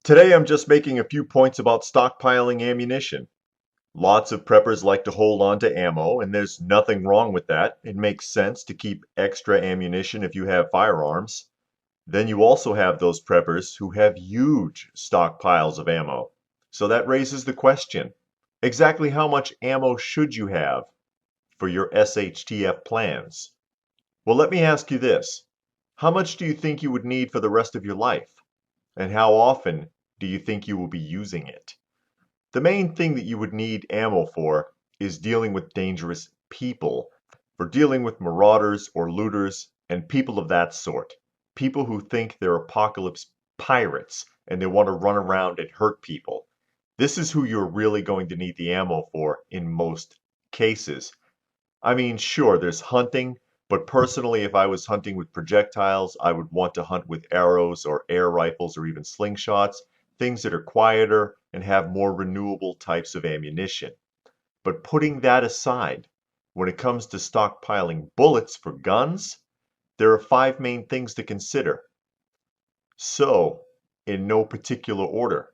Today I'm just making a few points about stockpiling ammunition. Lots of preppers like to hold on to ammo, and there's nothing wrong with that. It makes sense to keep extra ammunition if you have firearms. Then you also have those preppers who have huge stockpiles of ammo. So that raises the question, exactly how much ammo should you have for your SHTF plans? Well, let me ask you this. How much do you think you would need for the rest of your life? And how often do you think you will be using it? The main thing that you would need ammo for is dealing with dangerous people, for dealing with marauders or looters and people of that sort. People who think they're apocalypse pirates and they want to run around and hurt people. This is who you're really going to need the ammo for in most cases. I mean, sure, there's hunting, but personally, if I was hunting with projectiles, I would want to hunt with arrows or air rifles or even slingshots, things that are quieter and have more renewable types of ammunition. But putting that aside, when it comes to stockpiling bullets for guns, there are five main things to consider. So, in no particular order.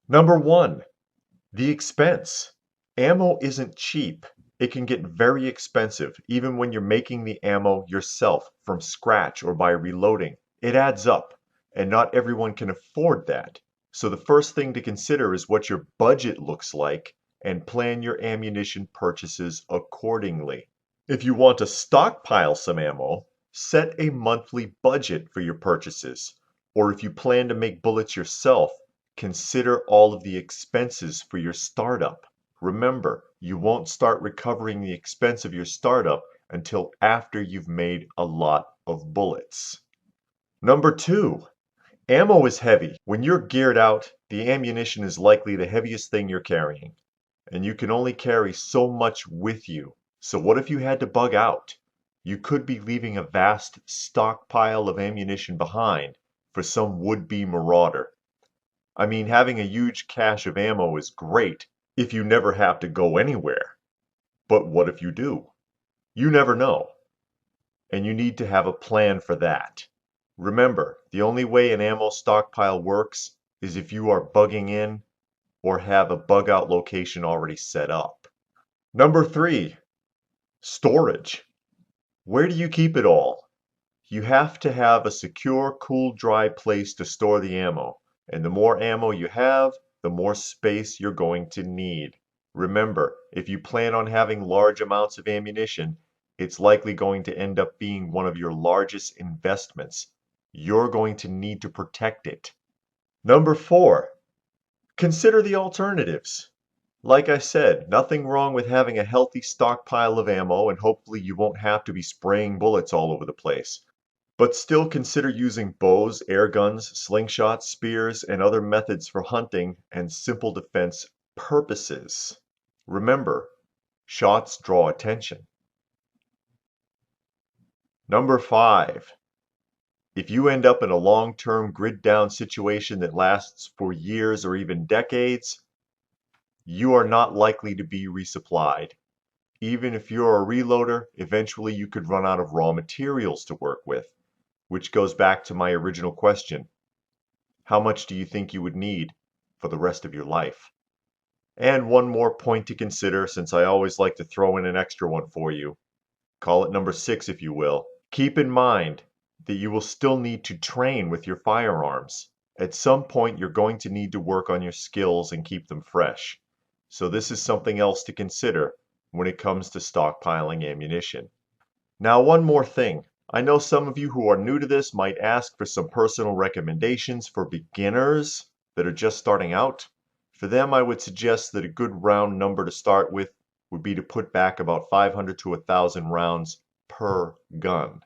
Number one, the expense. Ammo isn't cheap. It can get very expensive, even when you're making the ammo yourself from scratch or by reloading. It adds up, and not everyone can afford that. So the first thing to consider is what your budget looks like and plan your ammunition purchases accordingly. If you want to stockpile some ammo, set a monthly budget for your purchases. Or if you plan to make bullets yourself, consider all of the expenses for your startup. Remember, you won't start recovering the expense of your startup until after you've made a lot of bullets. Number two, ammo is heavy. When you're geared out, the ammunition is likely the heaviest thing you're carrying, and you can only carry so much with you. So what if you had to bug out? You could be leaving a vast stockpile of ammunition behind for some would-be marauder. I mean, having a huge cache of ammo is great if you never have to go anywhere. But what if you do? You never know, and you need to have a plan for that. Remember, the only way an ammo stockpile works is if you are bugging in or have a bug out location already set up. Number three, storage. Where do you keep it all? You have to have a secure, cool, dry place to store the ammo. And the more ammo you have, the more space you're going to need. Remember, if you plan on having large amounts of ammunition, it's likely going to end up being one of your largest investments. You're going to need to protect it. Number four, consider the alternatives. Like I said, nothing wrong with having a healthy stockpile of ammo, and hopefully you won't have to be spraying bullets all over the place. But still consider using bows, air guns, slingshots, spears, and other methods for hunting and simple defense purposes. Remember, shots draw attention. Number five, if you end up in a long-term grid-down situation that lasts for years or even decades, you are not likely to be resupplied. Even if you're a reloader, eventually you could run out of raw materials to work with, which goes back to my original question. How much do you think you would need for the rest of your life? And one more point to consider, since I always like to throw in an extra one for you. Call it number six if you will. Keep in mind that you will still need to train with your firearms. At some point you're going to need to work on your skills and keep them fresh. So this is something else to consider when it comes to stockpiling ammunition. Now one more thing. I know some of you who are new to this might ask for some personal recommendations for beginners that are just starting out. For them, I would suggest that a good round number to start with would be to put back about 500 to 1,000 rounds per gun.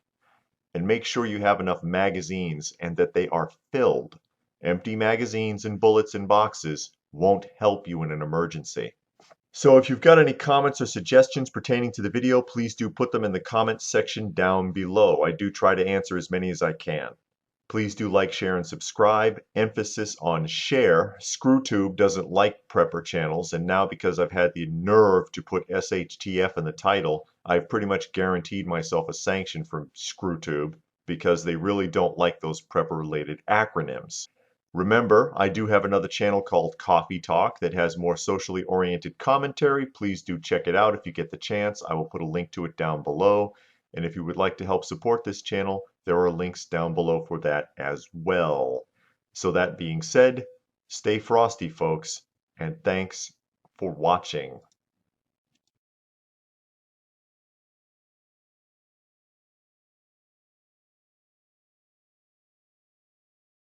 And make sure you have enough magazines and that they are filled. Empty magazines and bullets in boxes won't help you in an emergency. So if you've got any comments or suggestions pertaining to the video, please do put them in the comments section down below. I do try to answer as many as I can. Please do like, share, and subscribe. Emphasis on share. ScrewTube doesn't like prepper channels, and now because I've had the nerve to put SHTF in the title, I've pretty much guaranteed myself a sanction from ScrewTube because they really don't like those prepper-related acronyms. Remember, I do have another channel called Coffee Talk that has more socially oriented commentary. Please do check it out if you get the chance. I will put a link to it down below. And if you would like to help support this channel, there are links down below for that as well. So that being said, stay frosty, folks, and thanks for watching.